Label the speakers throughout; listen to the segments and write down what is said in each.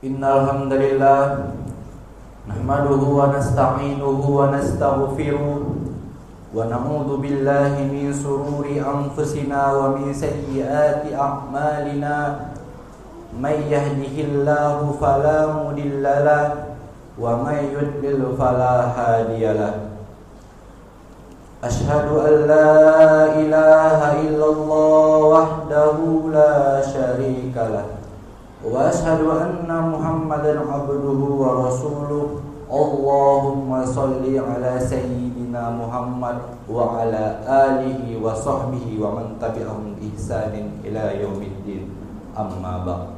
Speaker 1: Innal hamdalillah nahmaduhu wa nasta'inuhu wa nastaghfiruh wa na'udzu billahi min shururi anfusina wa min sayyiati a'malina may yahdihillahu fala mudilla lahu wa may yudlil fala hadiyalah. Ashhadu an la ilaha illallah wahdahu la syarika lah wa ashhadu anna Muhammadan abduhu wa rasuluh. Allahumma salli ala sayyidina Muhammad wa ala alihi wa sahbihi wa man tabi'ahum bi ihsanin ila yaumiddin. Amma ba'd.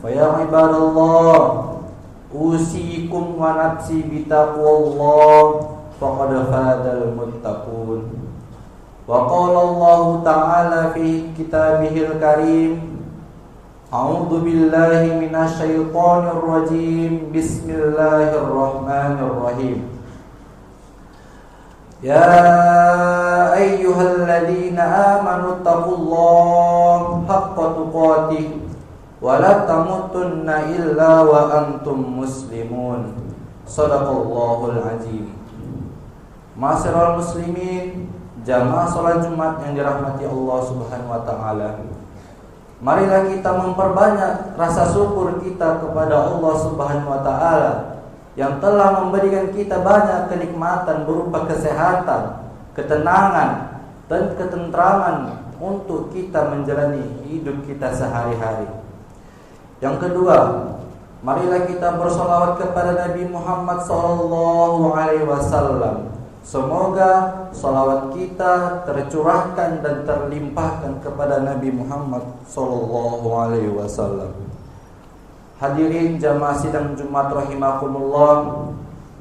Speaker 1: Fa ya ibadallah, usikum wa nafsi bi taqwallah faqad fadal muttaqun. Wa qala Allah ta'ala fi kitabihil karim, a'udzu billahi minasy syaithanir rajim. Bismillahirrahmanirrahim. Ya ayyuhalladzina amanu taqullaha haqqa tuqatih wa la tamutunna illa wa antum muslimun. Shadaqallahul azim. Ma'asyiral muslimin, jamaah salat Jumat yang dirahmati Allah Subhanahu wa taala. Marilah kita memperbanyak rasa syukur kita kepada Allah Subhanahu wa taala yang telah memberikan kita banyak kenikmatan berupa kesehatan, ketenangan, dan ketentraman untuk kita menjalani hidup kita sehari-hari. Yang kedua, marilah kita bersolawat kepada Nabi Muhammad SAW. Semoga salawat kita tercurahkan dan terlimpahkan kepada Nabi Muhammad SAW. Hadirin jamaah sidang Jumat rahimakumullah,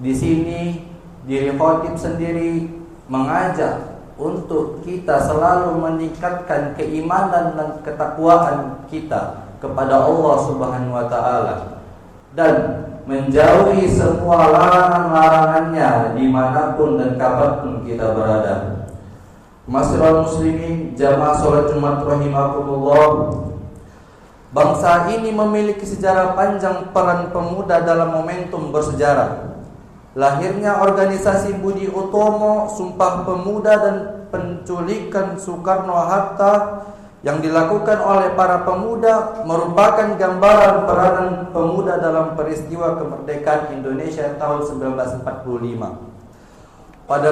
Speaker 1: di sini diri khotib sendiri mengajak untuk kita selalu meningkatkan keimanan dan ketakwaan kita kepada Allah Subhanahu wa taala dan menjauhi semua larangan-larangannya dimanapun dan kapanpun kita berada. Ma'asyiral muslimin, jamaah salat Jumat rahimakumullah, bangsa ini memiliki sejarah panjang peran pemuda dalam momentum bersejarah. Lahirnya organisasi Budi Utomo, Sumpah Pemuda, dan penculikan Soekarno-Hatta yang dilakukan oleh para pemuda merupakan gambaran peranan pemuda dalam peristiwa kemerdekaan Indonesia tahun 1945. Pada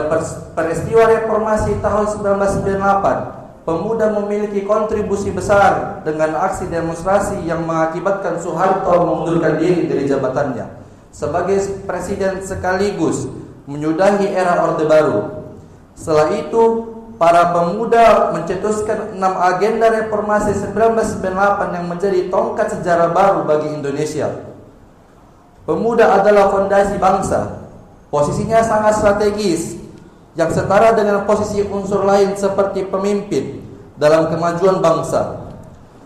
Speaker 1: peristiwa reformasi tahun 1998, pemuda memiliki kontribusi besar dengan aksi demonstrasi yang mengakibatkan Soeharto mengundurkan diri dari jabatannya sebagai presiden sekaligus menyudahi era Orde Baru. Setelah itu, para pemuda mencetuskan 6 agenda reformasi 1998 yang menjadi tongkat sejarah baru bagi Indonesia. Pemuda adalah fondasi bangsa. Posisinya sangat strategis, yang setara dengan posisi unsur lain seperti pemimpin dalam kemajuan bangsa.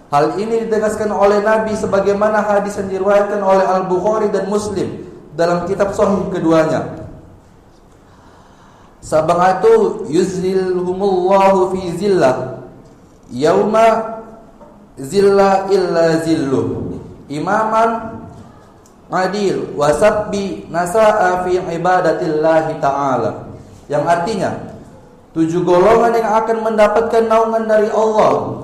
Speaker 1: Hal ini ditegaskan oleh Nabi sebagaimana hadis yang diriwayatkan oleh Al-Bukhari dan Muslim dalam kitab sahih keduanya. Sab'atu yuzilhumullahu fi zillah yauma zilla illa zilluh, imaman adil wasabbi nasa'a fi ibadatillahi ta'ala, yang artinya 7 golongan yang akan mendapatkan naungan dari Allah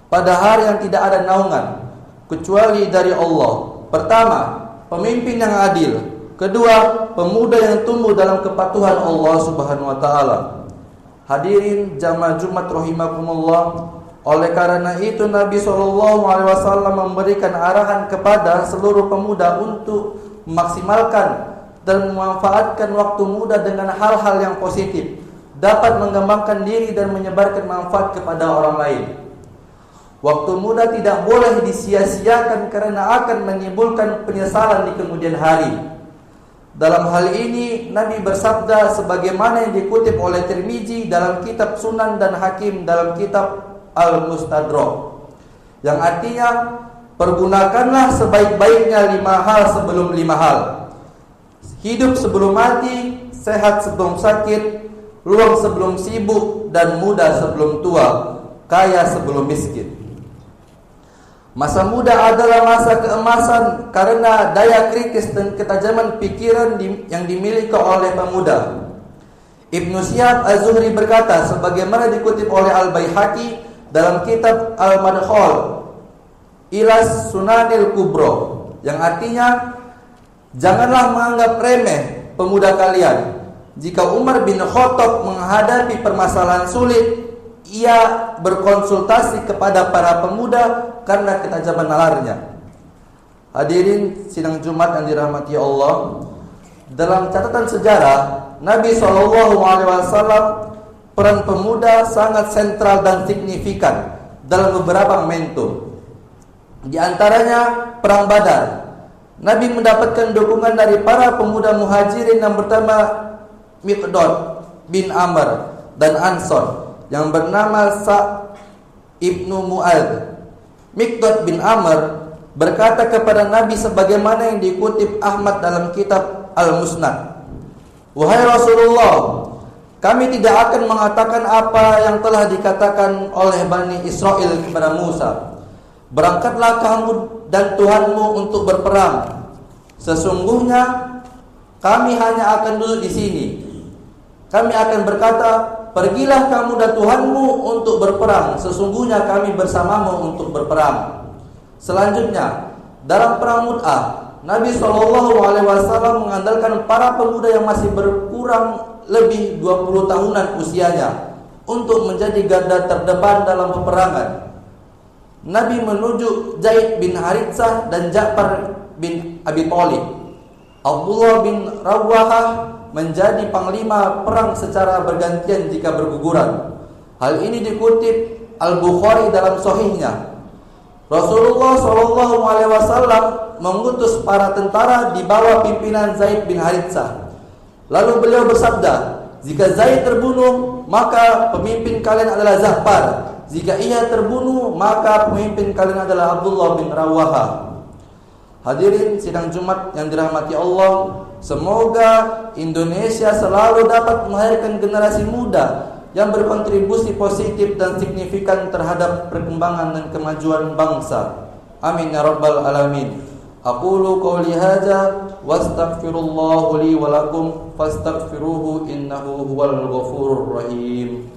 Speaker 1: pada hari yang tidak ada naungan kecuali dari Allah. Pertama, pemimpin yang adil. Kedua, pemuda yang tumbuh dalam kepatuhan Allah Subhanahu wa taala. Hadirin jamaah Jumat rahimakumullah, oleh karena itu Nabi SAW memberikan arahan kepada seluruh pemuda untuk memaksimalkan dan memanfaatkan waktu muda dengan hal-hal yang positif, dapat mengembangkan diri dan menyebarkan manfaat kepada orang lain. Waktu muda tidak boleh disia-siakan karena akan menimbulkan penyesalan di kemudian hari. Dalam hal ini Nabi bersabda sebagaimana yang dikutip oleh Tirmizi dalam kitab Sunan dan Hakim dalam kitab Al-Mustadrak, yang artinya, pergunakanlah sebaik-baiknya 5 hal sebelum 5 hal. Hidup sebelum mati, sehat sebelum sakit, luang sebelum sibuk, dan muda sebelum tua, kaya sebelum miskin. Masa muda adalah masa keemasan karena daya kritis dan ketajaman pikiran yang dimiliki oleh pemuda. Ibnu Syihab Az-Zuhri berkata, sebagaimana dikutip oleh Al-Baihaqi dalam kitab Al-Madkhal ila Sunanil Kubro, yang artinya, janganlah menganggap remeh pemuda kalian. Jika Umar bin Khattab menghadapi permasalahan sulit, ia berkonsultasi kepada para pemuda karena ketajaman nalarnya. Hadirin sidang Jumat yang dirahmati Allah, dalam catatan sejarah Nabi SAW, peran pemuda sangat sentral dan signifikan dalam beberapa momentum. Di antaranya perang Badar. Nabi mendapatkan dukungan dari para pemuda Muhajirin yang bernama Miqdad bin Amr dan Ansor yang bernama Sa' ibnu Mu'adz. Miqdad bin Amr berkata kepada Nabi sebagaimana yang dikutip Ahmad dalam kitab Al-Musnad, "Wahai Rasulullah, kami tidak akan mengatakan apa yang telah dikatakan oleh Bani Israel kepada Musa. Berangkatlah kamu dan Tuhanmu untuk berperang. Sesungguhnya kami hanya akan duduk di sini. Kami akan berkata, pergilah kamu dan Tuhanmu untuk berperang. Sesungguhnya kami bersamamu untuk berperang." Selanjutnya, dalam perang Mut'ah, Nabi SAW mengandalkan para pemuda yang masih berkurang lebih 20 tahunan usianya untuk menjadi garda terdepan dalam peperangan. Nabi menunjuk Zaid bin Haritsah dan Ja'far bin Abi Thalib. Abdullah bin Rawahah menjadi panglima perang secara bergantian jika berguguran. Hal ini dikutip Al-Bukhari dalam sahihnya. Rasulullah SAW mengutus para tentara di bawah pimpinan Zaid bin Haritsah. Lalu beliau bersabda, "Jika Zaid terbunuh, maka pemimpin kalian adalah Ja'far. Jika ia terbunuh, maka pemimpin kalian adalah Abdullah bin Rawahah." Hadirin sidang Jumat yang dirahmati Allah, semoga Indonesia selalu dapat melahirkan generasi muda yang berkontribusi positif dan signifikan terhadap perkembangan dan kemajuan bangsa. Amin ya rabbal alamin. Aqulu qouli hadza wastaghfirullahu li wa lakum fastaghfiruhu innahu huwal ghafurur rahim.